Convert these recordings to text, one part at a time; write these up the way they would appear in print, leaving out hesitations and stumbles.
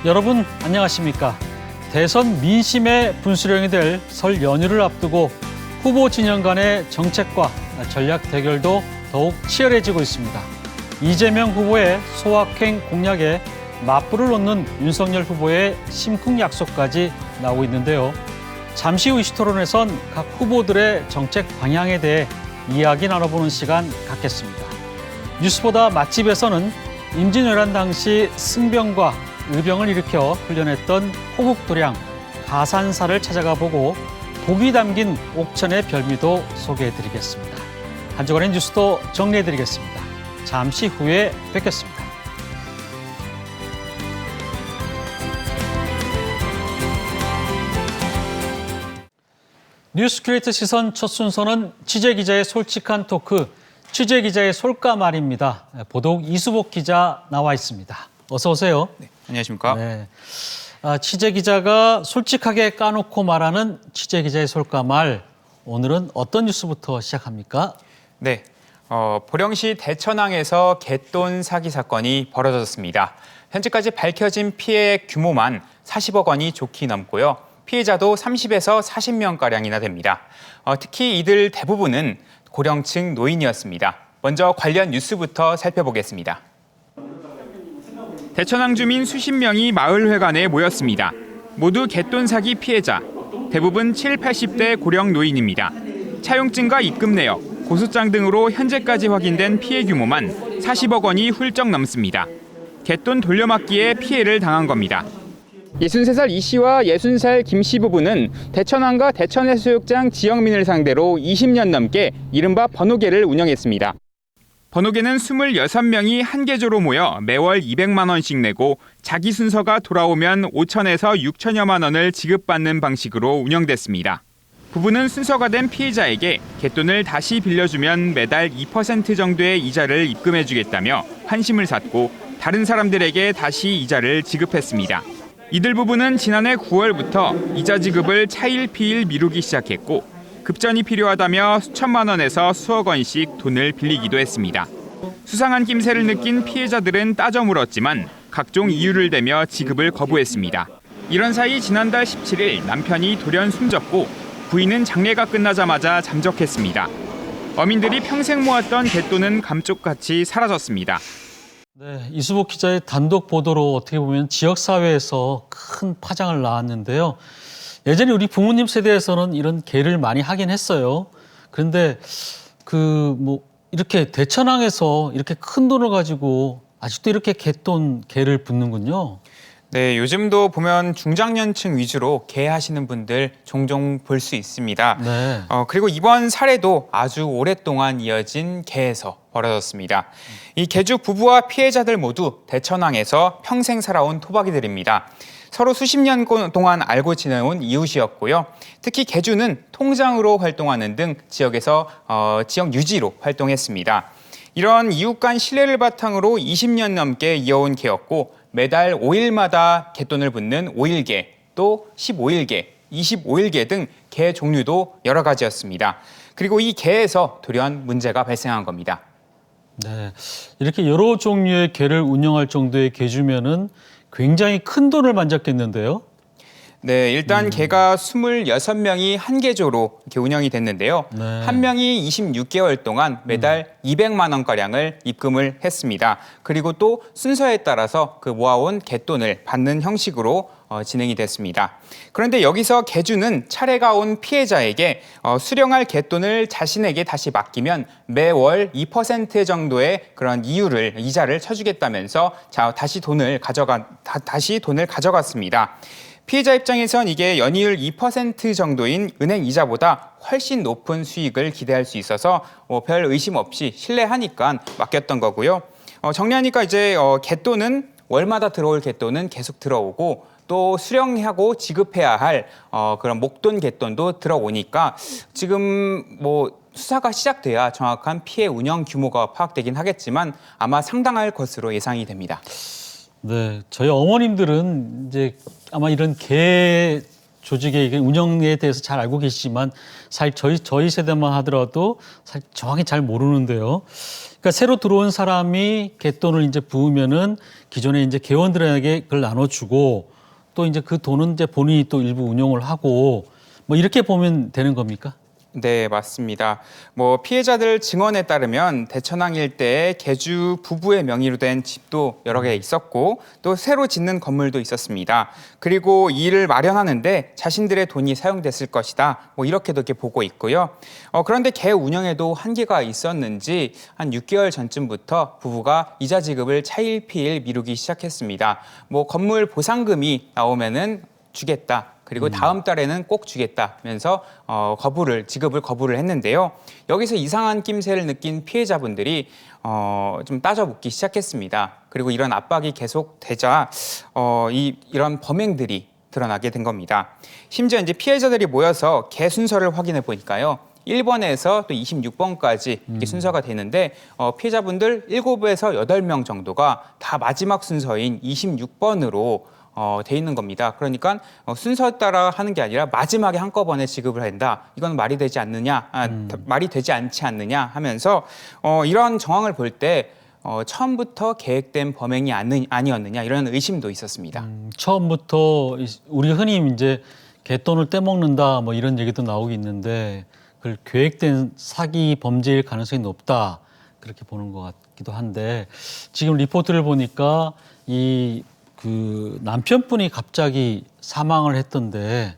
여러분 안녕하십니까? 대선 민심의 분수령이 될 설 연휴를 앞두고 후보 진영 간의 정책과 전략 대결도 더욱 치열해지고 있습니다. 이재명 후보의 소확행 공약에 맞불을 놓는 윤석열 후보의 심쿵 약속까지 나오고 있는데요. 잠시 후 이슈토론에선 각 후보들의 정책 방향에 대해 이야기 나눠보는 시간 갖겠습니다. 뉴스보다 맛집에서는 임진왜란 당시 승병과 의병을 일으켜 훈련했던 호국도량 가산사를 찾아가 보고 복이 담긴 옥천의 별미도 소개해드리겠습니다. 한 주간의 뉴스도 정리해드리겠습니다. 잠시 후에 뵙겠습니다. 뉴스큐레이터 시선 첫 순서는 취재기자의 솔직한 토크, 취재기자의 솔까말입니다. 보도국 이수복 기자 나와 있습니다. 어서 오세요. 네, 안녕하십니까? 네. 취재기자가 솔직하게 까놓고 말하는 취재기자의 솔까말. 오늘은 어떤 뉴스부터 시작합니까? 네, 보령시 대천항에서 갯돈 사기 사건이 벌어졌습니다. 현재까지 밝혀진 피해 규모만 40억 원이 좋게 넘고요. 피해자도 30에서 40명가량이나 됩니다. 특히 이들 대부분은 고령층 노인이었습니다. 먼저 관련 뉴스부터 살펴보겠습니다. 대천항 주민 수십 명이 마을회관에 모였습니다. 모두 갯돈 사기 피해자, 대부분 7, 80대 고령 노인입니다. 차용증과 입금 내역, 고소장 등으로 현재까지 확인된 피해 규모만 40억 원이 훌쩍 넘습니다. 갯돈 돌려막기에 피해를 당한 겁니다. 63살 이 씨와 60살 김 씨 부부는 대천항과 대천해수욕장 지역민을 상대로 20년 넘게 이른바 번호계를 운영했습니다. 번호계는 26명이 한 계조로 모여 매월 200만 원씩 내고 자기 순서가 돌아오면 5천에서 6천여만 원을 지급받는 방식으로 운영됐습니다. 부부는 순서가 된 피해자에게 갯돈을 다시 빌려주면 매달 2% 정도의 이자를 입금해주겠다며 환심을 샀고 다른 사람들에게 다시 이자를 지급했습니다. 이들 부부는 지난해 9월부터 이자 지급을 차일피일 미루기 시작했고 급전이 필요하다며 수천만 원에서 수억 원씩 돈을 빌리기도 했습니다. 수상한 낌새를 느낀 피해자들은 따져 물었지만 각종 이유를 대며 지급을 거부했습니다. 이런 사이 지난달 17일 남편이 돌연 숨졌고 부인은 장례가 끝나자마자 잠적했습니다. 어민들이 평생 모았던 갯돈은 감쪽같이 사라졌습니다. 네, 이수복 기자의 단독 보도로 어떻게 보면 지역사회에서 큰 파장을 낳았는데요. 예전에 우리 부모님 세대에서는 이런 개를 많이 하긴 했어요. 그런데 이렇게 대천항에서 이렇게 큰 돈을 가지고 아직도 이렇게 개를 붓는군요. 네, 요즘도 보면 중장년층 위주로 개 하시는 분들 종종 볼 수 있습니다. 네. 그리고 이번 사례도 아주 오랫동안 이어진 개에서 벌어졌습니다. 이 개주 부부와 피해자들 모두 대천항에서 평생 살아온 토박이들입니다. 서로 수십 년 동안 알고 지내온 이웃이었고요. 특히 개주는 통장으로 활동하는 등 지역에서 지역 유지로 활동했습니다. 이런 이웃 간 신뢰를 바탕으로 20년 넘게 이어온 개였고 매달 5일마다 갯돈을 붓는 5일개, 또 15일개, 25일개 등 개 종류도 여러 가지였습니다. 그리고 이 개에서 돌연 문제가 발생한 겁니다. 네, 이렇게 여러 종류의 개를 운영할 정도의 개주면은 굉장히 큰 돈을 만졌겠는데요. 네, 일단 개가 26명이 한 개조로 이렇게 운영이 됐는데요. 네. 한 명이 26개월 동안 매달 200만 원가량을 입금을 했습니다. 그리고 또 순서에 따라서 그 모아온 갯돈을 받는 형식으로 진행이 됐습니다. 그런데 여기서 개주는 차례가 온 피해자에게 수령할 갯돈을 자신에게 다시 맡기면 매월 2% 정도의 그런 이자를 쳐주겠다면서 다시 돈을 가져갔습니다. 피해자 입장에선 이게 연이율 2% 정도인 은행 이자보다 훨씬 높은 수익을 기대할 수 있어서 별 의심 없이 신뢰하니까 맡겼던 거고요. 정리하니까 이제 갯돈은 월마다 들어올 갯돈은 계속 들어오고 또 수령하고 지급해야 할 그런 목돈 갯돈도 들어오니까 지금 수사가 시작돼야 정확한 피해 운영 규모가 파악되긴 하겠지만 아마 상당할 것으로 예상이 됩니다. 네, 저희 어머님들은 이제 아마 이런 개 조직의 운영에 대해서 잘 알고 계시지만 사실 저희 세대만 하더라도 사실 정확히 잘 모르는데요. 그러니까 새로 들어온 사람이 갯돈을 이제 부으면은 기존에 이제 개원들에게 그걸 나눠주고 또 이제 그 돈은 이제 본인이 또 일부 운용을 하고 뭐 이렇게 보면 되는 겁니까? 네, 맞습니다. 피해자들 증언에 따르면 대천항 일대에 개주 부부의 명의로 된 집도 여러 개 있었고 또 새로 짓는 건물도 있었습니다. 그리고 이 일을 마련하는데 자신들의 돈이 사용됐을 것이다. 이렇게도 이렇게 보고 있고요. 그런데 개 운영에도 한계가 있었는지 한 6개월 전쯤부터 부부가 이자 지급을 차일피일 미루기 시작했습니다. 건물 보상금이 나오면은 주겠다. 그리고 다음 달에는 꼭 주겠다면서 지급을 거부를 했는데요. 여기서 이상한 낌새를 느낀 피해자분들이 좀 따져 묻기 시작했습니다. 그리고 이런 압박이 계속되자 이런 범행들이 드러나게 된 겁니다. 심지어 이제 피해자들이 모여서 개 순서를 확인해 보니까요. 1번에서 또 26번까지 이렇게 순서가 되는데 피해자분들 7에서 8명 정도가 다 마지막 순서인 26번으로 돼 있는 겁니다. 그러니까 순서 따라 하는 게 아니라 마지막에 한꺼번에 지급을 한다. 이건 말이 되지 않느냐, 말이 되지 않지 않느냐 하면서 이런 정황을 볼 때 처음부터 계획된 범행이 아니었느냐 이런 의심도 있었습니다. 처음부터 우리 흔히 이제 갯돈을 떼먹는다 뭐 이런 얘기도 나오고 있는데 그걸 계획된 사기 범죄일 가능성이 높다 그렇게 보는 것 같기도 한데 지금 리포트를 보니까 그 남편분이 갑자기 사망을 했던데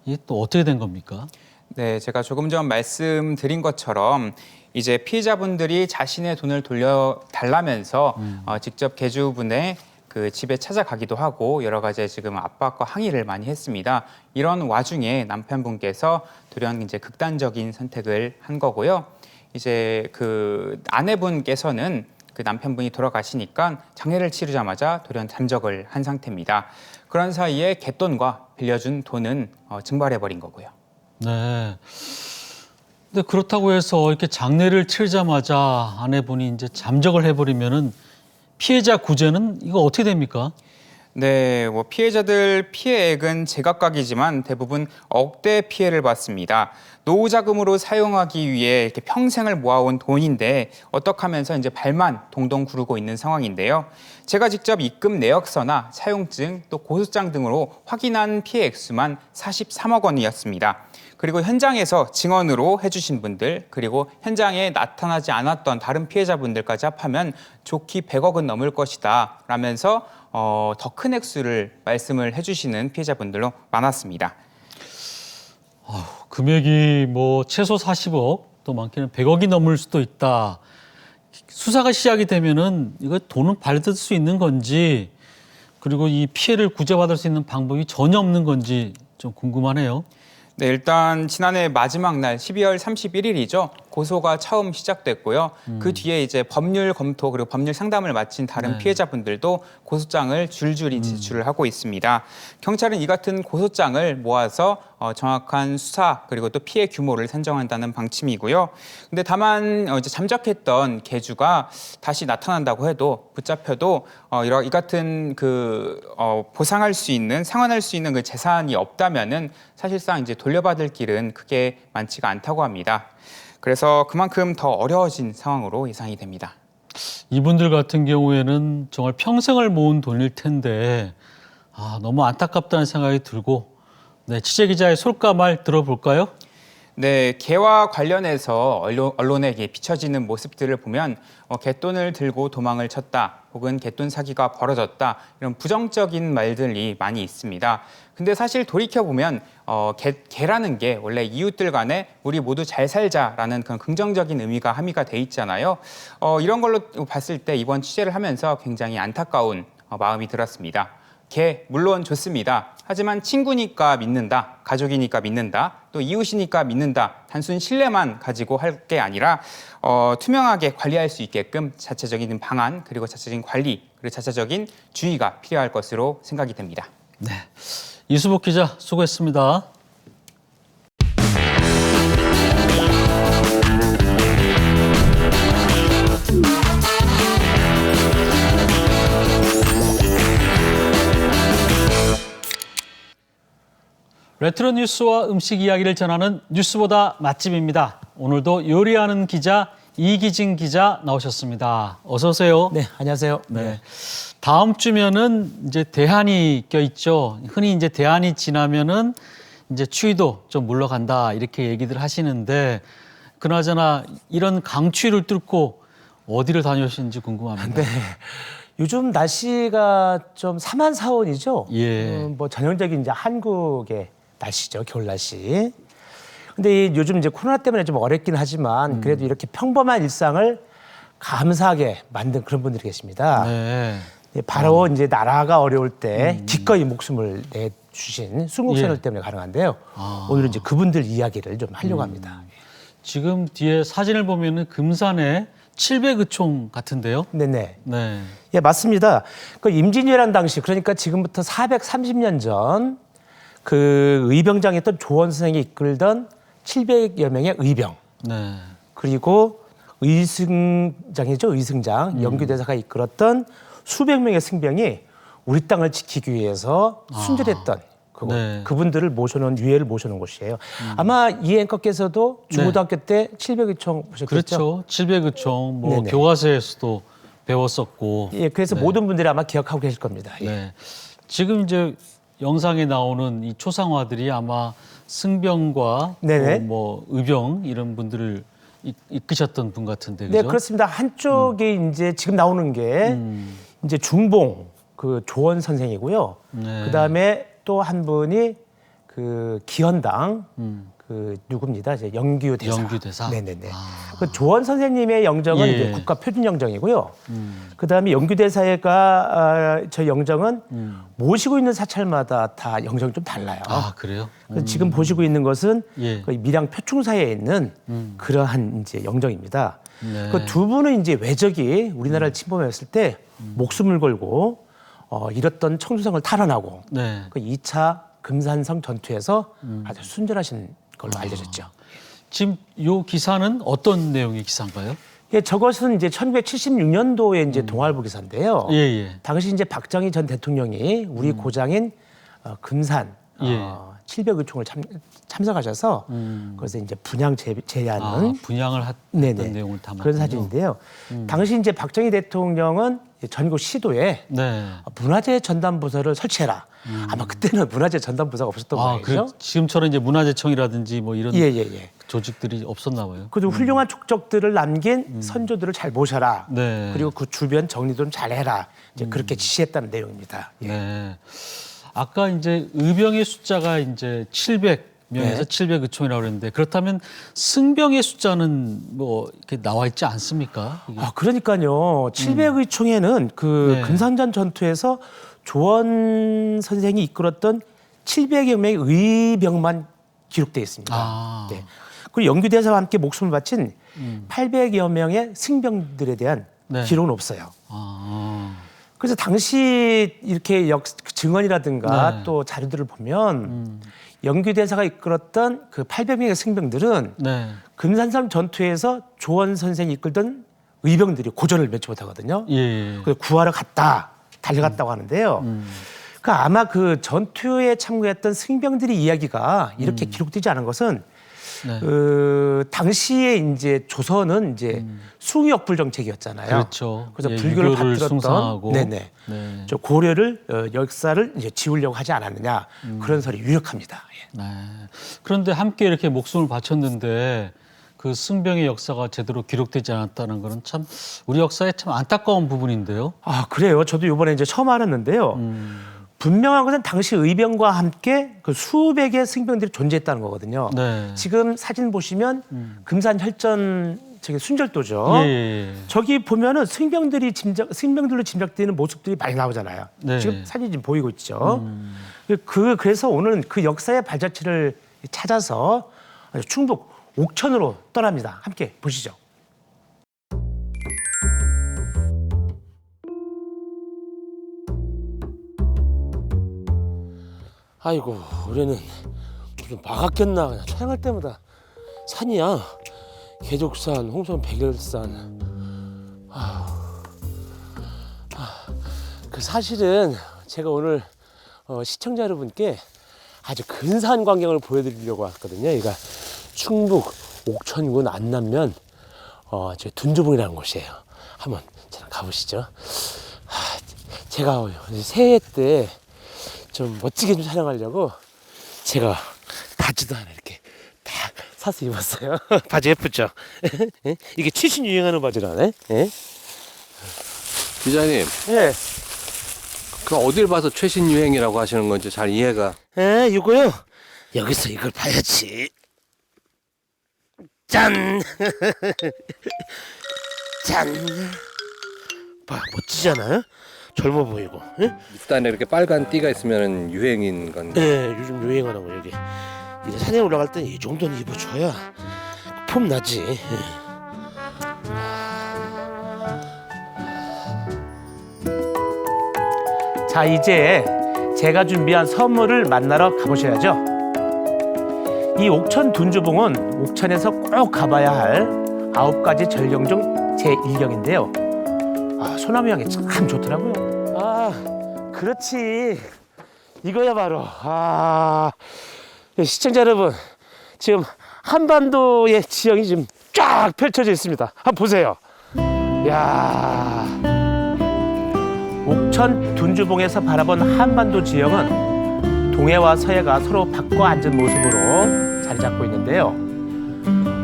이게 또 어떻게 된 겁니까? 네, 제가 조금 전 말씀드린 것처럼 이제 피해자분들이 자신의 돈을 돌려달라면서 직접 개주분의 그 집에 찾아가기도 하고 여러 가지 지금 압박과 항의를 많이 했습니다. 이런 와중에 남편분께서 돌연 이제 극단적인 선택을 한 거고요. 이제 그 아내분께서는 그 남편분이 돌아가시니까 장례를 치르자마자 돌연 잠적을 한 상태입니다. 그런 사이에 갯돈과 빌려준 돈은 증발해버린 거고요. 네. 근데 그렇다고 해서 이렇게 장례를 치르자마자 아내분이 이제 잠적을 해버리면은 피해자 구제는 이거 어떻게 됩니까? 네, 피해자들 피해액은 제각각이지만 대부분 억대 피해를 받습니다. 노후 자금으로 사용하기 위해 이렇게 평생을 모아온 돈인데 어떻게 하면서 이제 발만 동동 구르고 있는 상황인데요. 제가 직접 입금 내역서나 사용증 또 고소장 등으로 확인한 피해 액수만 43억 원이었습니다. 그리고 현장에서 증언으로 해주신 분들 그리고 현장에 나타나지 않았던 다른 피해자분들까지 합하면 좋게 100억은 넘을 것이다 라면서 더 큰 액수를 말씀을 해주시는 피해자분들로 많았습니다. 금액이 최소 40억 또 많게는 100억이 넘을 수도 있다. 수사가 시작이 되면은 이거 돈은 받을 수 있는 건지 그리고 이 피해를 구제받을 수 있는 방법이 전혀 없는 건지 좀 궁금하네요. 네, 일단 지난해 마지막 날 12월 31일이죠. 고소가 처음 시작됐고요. 그 뒤에 이제 법률 검토 그리고 법률 상담을 마친 다른 피해자분들도 고소장을 줄줄이 제출을 하고 있습니다. 경찰은 이 같은 고소장을 모아서 정확한 수사 그리고 또 피해 규모를 산정한다는 방침이고요. 근데 다만 이제 잠적했던 개주가 다시 나타난다고 해도 붙잡혀도 이 같은 보상할 수 있는 상환할 수 있는 그 재산이 없다면은 사실상 이제 돌려받을 길은 크게 많지가 않다고 합니다. 그래서 그만큼 더 어려워진 상황으로 예상이 됩니다. 이분들 같은 경우에는 정말 평생을 모은 돈일 텐데 너무 안타깝다는 생각이 들고 취재기자의 솔까말 들어볼까요? 네, 개와 관련해서 언론에 비춰지는 모습들을 보면 갯돈을 들고 도망을 쳤다 혹은 갯돈 사기가 벌어졌다 이런 부정적인 말들이 많이 있습니다. 근데 사실 돌이켜보면 개라는 게 원래 이웃들 간에 우리 모두 잘 살자라는 그런 긍정적인 의미가 함의가 돼 있잖아요. 이런 걸로 봤을 때 이번 취재를 하면서 굉장히 안타까운 마음이 들었습니다. 개 물론 좋습니다. 하지만 친구니까 믿는다, 가족이니까 믿는다, 또 이웃이니까 믿는다. 단순 신뢰만 가지고 할 게 아니라 투명하게 관리할 수 있게끔 자체적인 방안 그리고 자체적인 관리 그리고 자체적인 주의가 필요할 것으로 생각이 됩니다. 네, 이수복 기자 수고했습니다. 레트로 뉴스와 음식 이야기를 전하는 뉴스보다 맛집입니다. 오늘도 요리하는 기자 이기진 기자 나오셨습니다. 어서 오세요. 네, 안녕하세요. 네. 다음 주면은 이제 대한이 껴있죠. 흔히 이제 대한이 지나면은 이제 추위도 좀 물러간다 이렇게 얘기들 하시는데 그나저나 이런 강추위를 뚫고 어디를 다녀오시는지 궁금합니다. 네. 요즘 날씨가 좀 사만사온이죠. 예. 뭐 전형적인 이제 한국의 날씨죠, 겨울 날씨. 근데 요즘 이제 코로나 때문에 좀 어렵긴 하지만 그래도 이렇게 평범한 일상을 감사하게 만든 그런 분들이 계십니다. 네. 바로 이제 나라가 어려울 때 기꺼이 목숨을 내주신 순국선열 때문에 가능한데요. 오늘은 이제 그분들 이야기를 좀 하려고 합니다. 지금 뒤에 사진을 보면은 금산에 700의총 같은데요. 네네. 네. 예, 맞습니다. 그 임진왜란 당시, 그러니까 지금부터 430년 전 그 의병장이었던 조원 선생이 이끌던 700여 명의 의병, 네. 그리고 의승장이죠, 의승장, 영규대사가 이끌었던 수백 명의 승병이 우리 땅을 지키기 위해서 순절했던 그곳, 네. 그분들을 모셔놓은, 유해를 모셔놓은 곳이에요. 아마 이 앵커께서도 중고등학교 때 700의총 보셨겠죠? 그렇죠. 700의총 뭐 네네. 교과서에서도 배웠었고. 예, 그래서 모든 분들이 아마 기억하고 계실 겁니다. 예. 네. 지금 이제 영상에 나오는 이 초상화들이 아마 승병과 네네. 또 뭐 의병 이런 분들을 이끄셨던 분 같은데 네, 그죠? 그렇습니다. 한쪽에 이제 지금 나오는 게 이제 중봉 그 조원 선생이고요. 네. 그다음에 또 한 분이 그 기현당 음. 그 누굽니다. 이제 영규대사. 영규대사. 네네네. 아. 그 조원 선생님의 영정은 예. 이제 국가 표준 영정이고요. 그다음에 영규대사가 저 영정은 모시고 있는 사찰마다 다 영정이 좀 달라요. 아, 그래요? 그래서 지금 보시고 있는 것은 예. 거의 밀양 표충사에 있는 그러한 이제 영정입니다. 네. 그 두 분은 이제 외적이 우리나라를 침범했을 때 목숨을 걸고 잃었던 청주성을 탈환하고 네. 그 2차 금산성 전투에서 아주 순절하신 걸로 알려졌죠. 지금 요 기사는 어떤 내용의 기사인가요? 예, 저것은 이제 1976년도에 이제 동아일보 기사인데요. 예, 예. 당시 이제 박정희 전 대통령이 우리 고장인 금산 예. 700의총을 참석하셔서 그래서 이제 분양 제안은 분양을 했던 네네. 내용을 담았군요. 그런 사진인데요. 당시 이제 박정희 대통령은 전국 시도에 네. 문화재 전담 부서를 설치해라. 아마 그때는 문화재 전담 부서가 없었던 거죠. 지금처럼 이제 문화재청이라든지 뭐 이런 예. 조직들이 없었나 봐요. 그리고 훌륭한 족적들을 남긴 선조들을 잘 모셔라. 네. 그리고 그 주변 정리도 좀 잘해라. 이제 그렇게 지시했다는 내용입니다. 예. 네. 아까 이제 의병의 숫자가 이제 700명에서 네. 700의총이라고 그랬는데 그렇다면 승병의 숫자는 뭐 이렇게 나와 있지 않습니까? 이게? 그러니까요. 700의총에는 그 네. 금산전 전투에서 조원 선생이 이끌었던 700여 명의 의병만 기록되어 있습니다. 아. 네. 그리고 영규대사와 함께 목숨을 바친 800여 명의 승병들에 대한 네. 기록은 없어요. 아. 그래서 당시 이렇게 증언이라든가 네. 또 자료들을 보면 영규대사가 이끌었던 그 800명의 승병들은 네. 금산성 전투에서 조원 선생이 이끌던 의병들이 고전을 면치 못하거든요. 예. 그래서 구하러 달려갔다고 하는데요. 그 아마 그 전투에 참가했던 승병들의 이야기가 이렇게 기록되지 않은 것은 네. 당시에 이제 조선은 이제 숭유역불 정책이었잖아요. 그렇죠. 그래서 예, 불교를 유교를 받들었던 숭상하고. 네네. 네. 저 고려를 역사를 이제 지우려고 하지 않았느냐 그런 설이 유력합니다. 예. 네. 그런데 함께 이렇게 목숨을 바쳤는데 그 승병의 역사가 제대로 기록되지 않았다는 것은 참 우리 역사에 참 안타까운 부분인데요. 그래요. 저도 이번에 이제 처음 알았는데요. 분명한 것은 당시 의병과 함께 그 수백의 승병들이 존재했다는 거거든요. 네. 지금 사진 보시면 금산 혈전 저기 순절도죠. 예. 저기 보면은 승병들로 짐작되는 모습들이 많이 나오잖아요. 네. 지금 사진 지금 보이고 있죠. 그래서 오늘은 그 역사의 발자취를 찾아서 충북 옥천으로 떠납니다. 함께 보시죠. 아이고, 올해는 무슨 막았겠나. 그냥 촬영할 때마다 산이야. 계족산, 홍천 백열산. 그 사실은 제가 오늘 시청자 여러분께 아주 근사한 광경을 보여드리려고 왔거든요. 여기가 충북 옥천군 안남면 저 둔주봉이라는 곳이에요. 한번 저랑 가보시죠. 제가 새해 때 좀 멋지게 좀 촬영하려고 제가 바지도 하나 이렇게 딱 사서 입었어요. 바지 예쁘죠? 이게 최신 유행하는 바지라네. 예? 기자님, 예. 그 어딜 봐서 최신 유행이라고 하시는 건지 잘 이해가. 이거요. 여기서 이걸 봐야지. 짠. 짠. 봐, 멋지잖아요? 젊어 보이고. 예? 밑단에 이렇게 빨간 띠가 있으면 유행인 건데. 네, 요즘 유행하는 거 여기. 이제 산에 올라갈 때 이 정도는 입어줘야 폼 나지. 자, 이제 제가 준비한 선물을 만나러 가보셔야죠. 이 옥천 둔주봉은 옥천에서 꼭 가봐야 할 9가지 절경 중 제1경인데요. 소나무 향이 참 좋더라고요. 그렇지. 이거야 바로. 시청자 여러분, 지금 한반도의 지형이 지금 쫙 펼쳐져 있습니다. 한번 보세요. 야, 옥천 둔주봉에서 바라본 한반도 지형은 동해와 서해가 서로 바꿔 앉은 모습으로 자리 잡고 있는데요.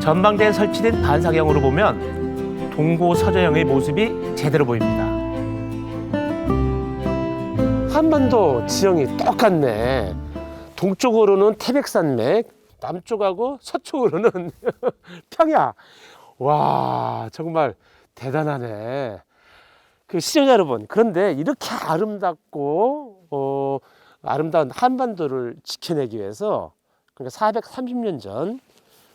전망대에 설치된 반사경으로 보면 동고서저형의 모습이 제대로 보입니다. 한반도 지형이 똑같네. 동쪽으로는 태백산맥, 남쪽하고 서쪽으로는 평야. 와, 정말 대단하네. 시청자 여러분, 그런데 이렇게 아름답고 아름다운 한반도를 지켜내기 위해서, 그러니까 430년 전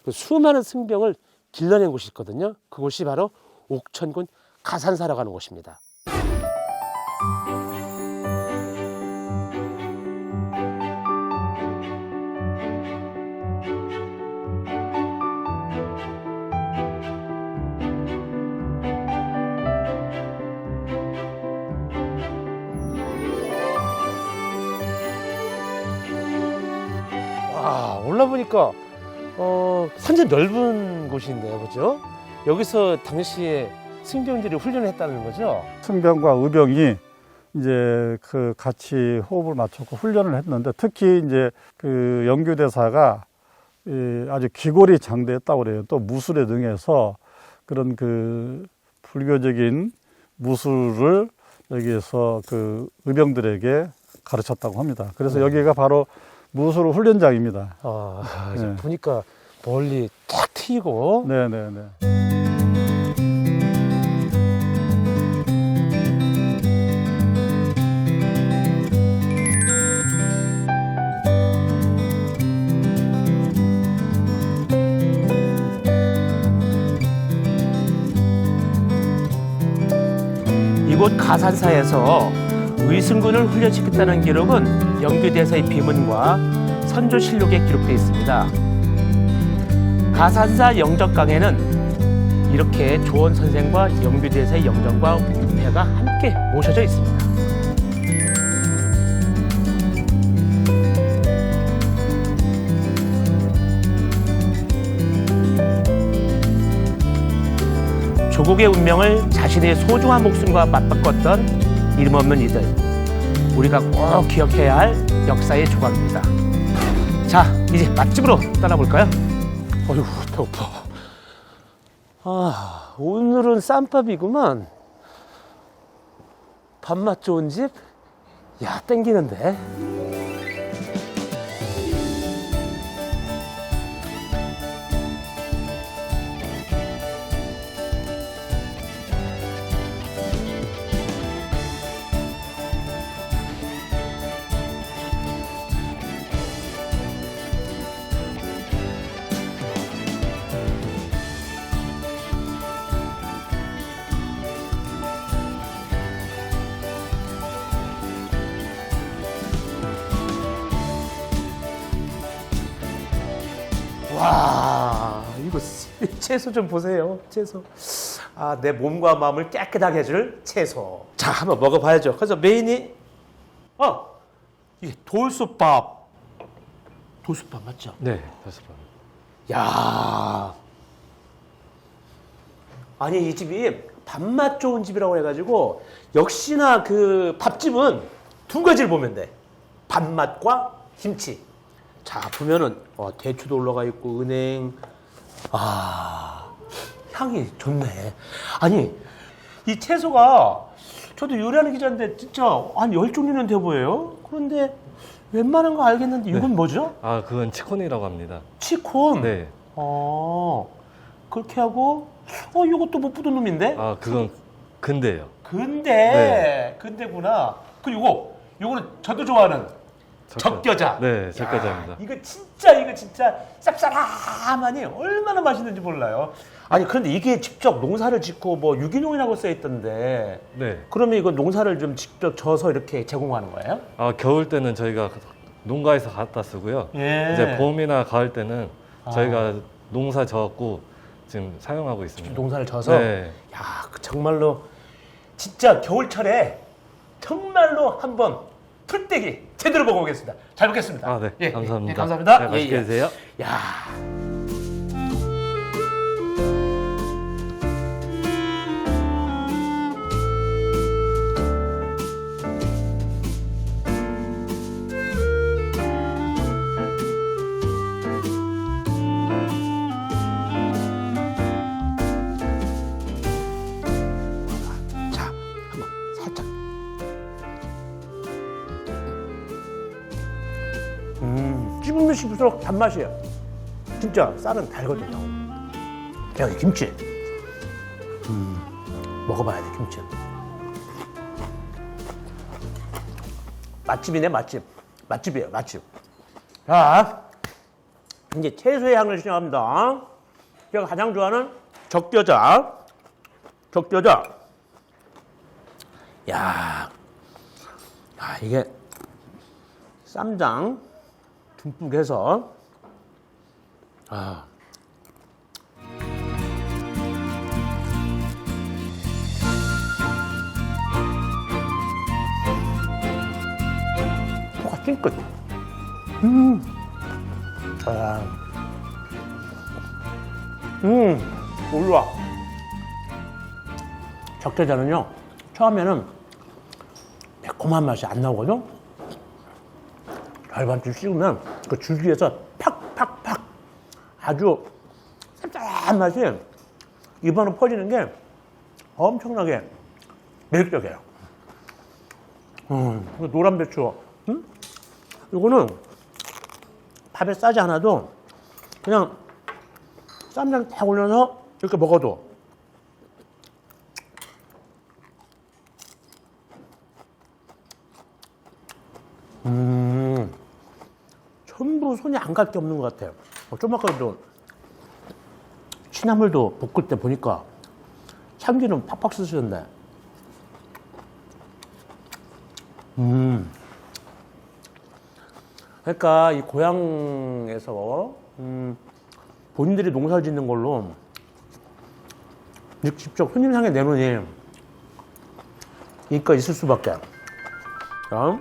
수많은 승병을 길러낸 곳이 있거든요. 그곳이 바로 옥천군 가산사라고 하는 곳입니다. 올라보니까 상당히 넓은 곳인데요, 그죠? 여기서 당시에 승병들이 훈련을 했다는 거죠? 승병과 의병이 이제 그 같이 호흡을 맞췄고 훈련을 했는데, 특히 이제 그 영규대사가 아주 기골이 장대했다고 그래요. 또 무술에 능해서 그런 그 불교적인 무술을 여기에서 그 의병들에게 가르쳤다고 합니다. 그래서 여기가 바로 무술 훈련장입니다. 네. 보니까 멀리 탁 트이고. 네네네. 이곳 가산사에서 의승군을 훈련시켰다는 기록은 영규대사의 비문과 선조실록에 기록되어 있습니다. 가산사 영적강에는 이렇게 조원 선생과 영규대사의 영정과 우패가 함께 모셔져 있습니다. 조국의 운명을 자신의 소중한 목숨과 맞바꿨던 이름 없는 이들, 우리가 꼭 기억해야 할 역사의 조각입니다. 자, 이제 맛집으로 떠나볼까요? 어휴, 배고파. 오늘은 쌈밥이구만. 밥맛 좋은 집? 야, 땡기는데. 와, 이거 채소 좀 보세요. 채소. 내 몸과 마음을 깨끗하게 해줄 채소. 자, 한번 먹어봐야죠. 그래서 메인이 이게 돌솥밥. 돌솥밥 맞죠? 네, 다섯 번. 야, 아니 이 집이 밥맛 좋은 집이라고 해가지고 역시나 그 밥집은 두 가지를 보면 돼. 밥맛과 김치. 자 보면은 대추도 올라가 있고 은행. 향이 좋네. 아니 이 채소가 저도 요리하는 기자인데 진짜 한 10종류는 돼 보여요. 그런데 웬만한 거 알겠는데 이건 뭐죠? 아, 그건 치콘이라고 합니다. 치콘. 네. 그렇게 하고 이것도 못 부든 놈인데? 아, 그건 근대예요. 근데 네. 근데구나. 그리고 요거는 저도 좋아하는 적겨자. 네, 적겨자입니다. 이거 진짜 쌉싸름하니 얼마나 맛있는지 몰라요. 아니 그런데 이게 직접 농사를 짓고 뭐 유기농이라고 써 있던데. 네. 그러면 이거 농사를 좀 직접 져서 이렇게 제공하는 거예요? 아, 겨울 때는 저희가 농가에서 갖다 쓰고요. 예. 이제 봄이나 가을 때는 저희가 농사 져갖고 지금 사용하고 있습니다. 농사를 져서. 네. 야, 정말로 진짜 겨울철에 정말로 한번 풀떼기 제대로 먹어보겠습니다. 잘 먹겠습니다. 아, 네. 감사합니다. 예, 감사합니다. 네, 맛있게 드세요. 야. 자, 한번 살짝. 씹으면 씹을수록 단맛이에요. 진짜 쌀은 달거든요. 야, 이 김치. 먹어봐야 돼, 김치. 맛집이네, 맛집. 맛집이에요, 맛집. 자, 이제 채소의 향을 시작합니다. 제가 가장 좋아하는 적겨자. 적겨자. 야, 이게 쌈장 듬뿍 해서 코가 찡끗. 올라와. 적게자는요 처음에는 매콤한 맛이 안 나오거든. 절반쯤 씹으면 그 줄기에서 팍팍팍 아주 짭짤한 맛이 입안으로 퍼지는 게 엄청나게 매력적이에요. 노란 배추. 이거는 밥에 싸지 않아도 그냥 쌈장 딱 올려서 이렇게 먹어도 전부 손이 안 갈 게 없는 것 같아요. 좀 아까도 취나물도 볶을 때 보니까 참기름 팍팍 쓰셨네. 그러니까 이 고향에서 본인들이 농사 짓는 걸로 직접 흔일상에 내놓으니 인기가 있을 수밖에. 자,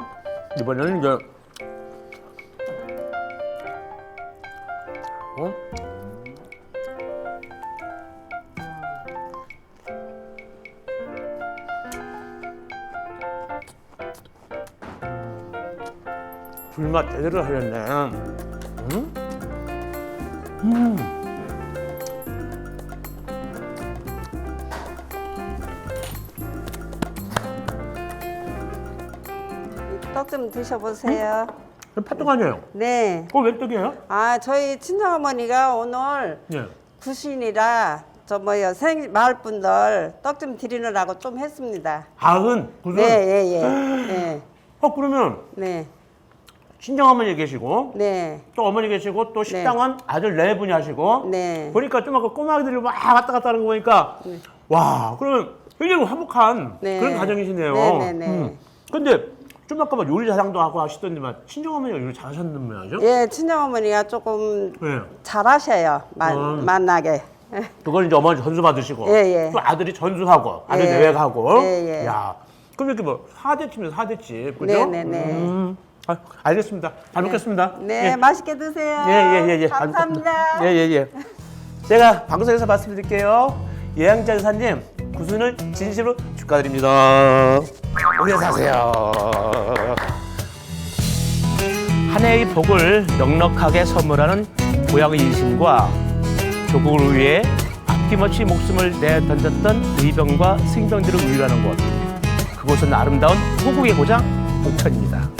이번에는 이제 불맛 제대로 하셨네. 떡 좀 드셔보세요. 팥떡 아니에요? 네. 왜 떡이에요? 아, 저희 친정어머니가 오늘 예. 구신이라 마을 분들 떡 좀 드리느라고 좀 했습니다. 가은 구슬. 네, 예. 그러면 네. 친정어머니 계시고 네. 또 어머니 계시고 또 식당은 아들 4분이 하시고 네. 보니까 좀 아까 꼬마아이들이 막 왔다 갔다 하는 거 보니까 와, 그러면 굉장히 화목한 네. 그런 가정이시네요. 네네네. 근데 좀 아까 막 요리 자랑도 하고 하시더니만 친정어머니가 요리 잘하셨는 모양이죠? 예, 친정어머니가 조금 네. 잘하셔요. 만나게. 그걸 이제 어머니 전수 받으시고 예. 또 아들이 전수하고 아들 예. 내외가고 예. 야, 그럼 이렇게 뭐 4대집이면 4대집 그죠? 네네네. 알겠습니다. 잘 먹겠습니다. 네, 예. 맛있게 드세요. 예. 감사합니다. 예. 제가 방송에서 말씀드릴게요. 예양자 여사님 구순을 진심으로 축하드립니다. 오래 사세요. 한 해의 복을 넉넉하게 선물하는 고향의 인심과 조국을 위해 아낌없이 목숨을 내던졌던 의병과 승병들을 위로하는 곳. 그곳은 아름다운 호국의 고장 옥천입니다.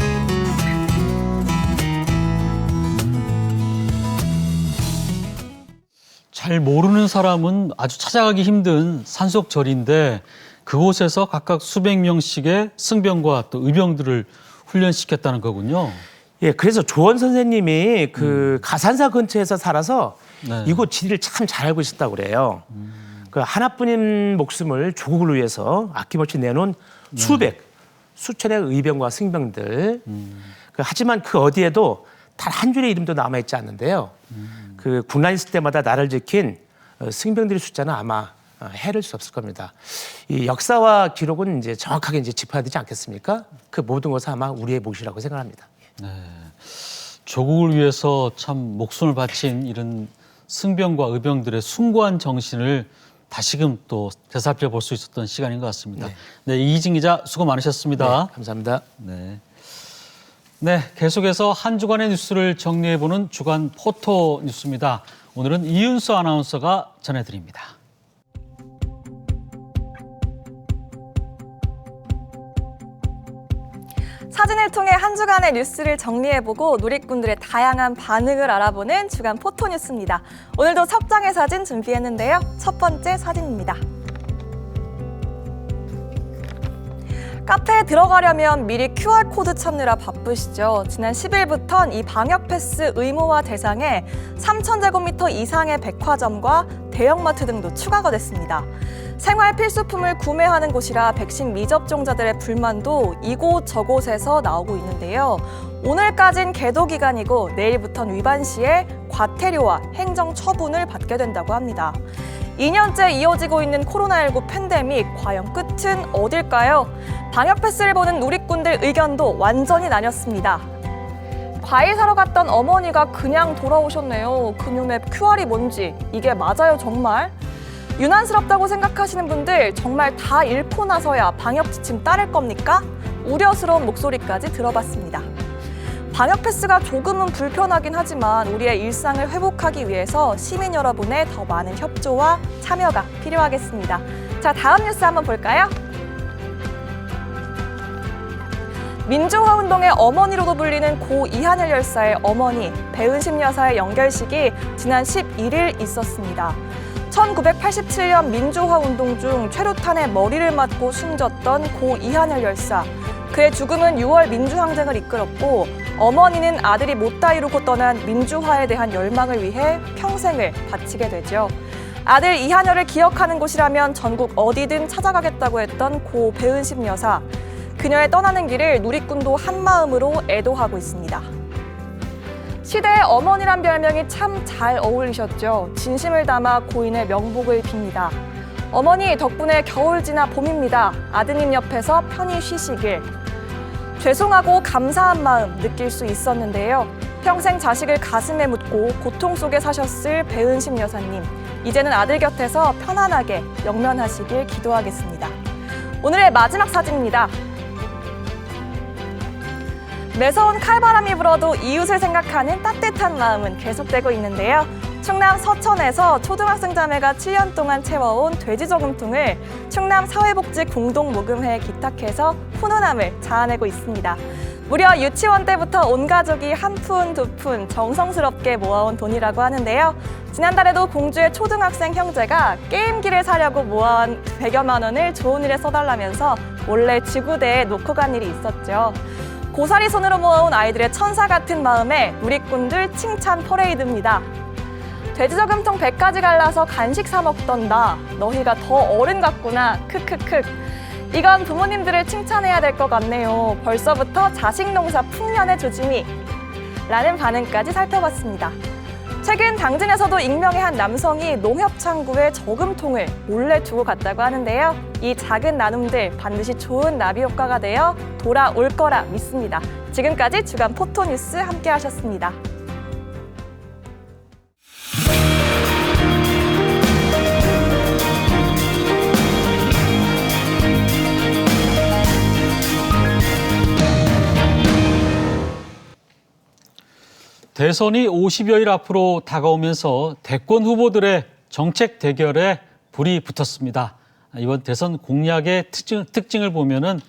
잘 모르는 사람은 아주 찾아가기 힘든 산속절인데 그곳에서 각각 수백 명씩의 승병과 또 의병들을 훈련시켰다는 거군요. 예, 그래서 조원 선생님이 그 가산사 근처에서 살아서 네. 이곳 지리를 참 잘 알고 있었다고 그래요. 그 하나뿐인 목숨을 조국을 위해서 아낌없이 내놓은 수천의 의병과 승병들. 하지만 그 어디에도 단 한 줄의 이름도 남아있지 않는데요. 그 군란 있을 때마다 나를 지킨 승병들의 숫자는 아마 헤아릴 수 없을 겁니다. 이 역사와 기록은 이제 정확하게 이제 짚어야 되지 않겠습니까? 그 모든 것은 아마 우리의 몫이라고 생각합니다. 조국을 위해서 참 목숨을 바친 이런 승병과 의병들의 숭고한 정신을 다시금 또 되살펴 볼 수 있었던 시간인 것 같습니다. 네, 이희진 기자 수고 많으셨습니다. 네, 감사합니다. 네, 계속해서 한 주간의 뉴스를 정리해보는 주간 포토 뉴스입니다. 오늘은 이윤수 아나운서가 전해드립니다. 사진을 통해 한 주간의 뉴스를 정리해보고 누리꾼들의 다양한 반응을 알아보는 주간 포토 뉴스입니다. 오늘도 석 장의 사진 준비했는데요. 첫 번째 사진입니다. 카페에 들어가려면 미리 QR코드 찾느라 바쁘시죠. 지난 10일부터는 이 방역 패스 의무화 대상에 3,000제곱미터 이상의 백화점과 대형마트 등도 추가가 됐습니다. 생활 필수품을 구매하는 곳이라 백신 미접종자들의 불만도 이곳 저곳에서 나오고 있는데요. 오늘까진 계도 기간이고 내일부터는 위반 시에 과태료와 행정 처분을 받게 된다고 합니다. 2년째 이어지고 있는 코로나19 팬데믹, 과연 끝은 어딜까요? 방역 패스를 보는 누리꾼들 의견도 완전히 나뉘었습니다. 과일 사러 갔던 어머니가 그냥 돌아오셨네요. 그놈의 QR이 뭔지, 이게 맞아요 정말? 유난스럽다고 생각하시는 분들 정말 다 잃고 나서야 방역 지침 따를 겁니까? 우려스러운 목소리까지 들어봤습니다. 방역 패스가 조금은 불편하긴 하지만 우리의 일상을 회복하기 위해서 시민 여러분의 더 많은 협조와 참여가 필요하겠습니다. 자, 다음 뉴스 한번 볼까요? 민주화 운동의 어머니로도 불리는 고 이한열 열사의 어머니 배은심 여사의 연결식이 지난 11일 있었습니다. 1987년 민주화 운동 중 최루탄에 머리를 맞고 숨졌던 고 이한열 열사. 그의 죽음은 6월 민주항쟁을 이끌었고 어머니는 아들이 못다 이루고 떠난 민주화에 대한 열망을 위해 평생을 바치게 되죠. 아들 이한열을 기억하는 곳이라면 전국 어디든 찾아가겠다고 했던 고 배은심 여사. 그녀의 떠나는 길을 누리꾼도 한마음으로 애도하고 있습니다. 시대의 어머니란 별명이 참 잘 어울리셨죠. 진심을 담아 고인의 명복을 빕니다. 어머니 덕분에 겨울 지나 봄입니다. 아드님 옆에서 편히 쉬시길. 죄송하고 감사한 마음 느낄 수 있었는데요. 평생 자식을 가슴에 묻고 고통 속에 사셨을 배은심 여사님. 이제는 아들 곁에서 편안하게 영면하시길 기도하겠습니다. 오늘의 마지막 사진입니다. 매서운 칼바람이 불어도 이웃을 생각하는 따뜻한 마음은 계속되고 있는데요. 충남 서천에서 초등학생 자매가 7년 동안 채워온 돼지 저금통을 충남 사회복지공동모금회에 기탁해서 훈훈함을 자아내고 있습니다. 무려 유치원 때부터 온 가족이 한 푼, 두 푼 정성스럽게 모아온 돈이라고 하는데요. 지난달에도 공주의 초등학생 형제가 게임기를 사려고 모아온 100여만 원을 좋은 일에 써달라면서 몰래 지구대에 놓고 간 일이 있었죠. 고사리 손으로 모아온 아이들의 천사 같은 마음에 누리꾼들 칭찬 퍼레이드입니다. 돼지저금통 100가지 갈라서 간식 사 먹던 나, 너희가 더 어른 같구나, 크크크. 이건 부모님들을 칭찬해야 될 것 같네요. 벌써부터 자식 농사 풍년의 조짐이. 라는 반응까지 살펴봤습니다. 최근 당진에서도 익명의 한 남성이 농협 창구에 저금통을 몰래 두고 갔다고 하는데요. 이 작은 나눔들 반드시 좋은 나비 효과가 되어 돌아올 거라 믿습니다. 지금까지 주간 포토뉴스 함께 하셨습니다. 대선이 50여일 앞으로 다가오면서 대권 후보들의 정책 대결에 불이 붙었습니다. 이번 대선 공약의 특징을 보면은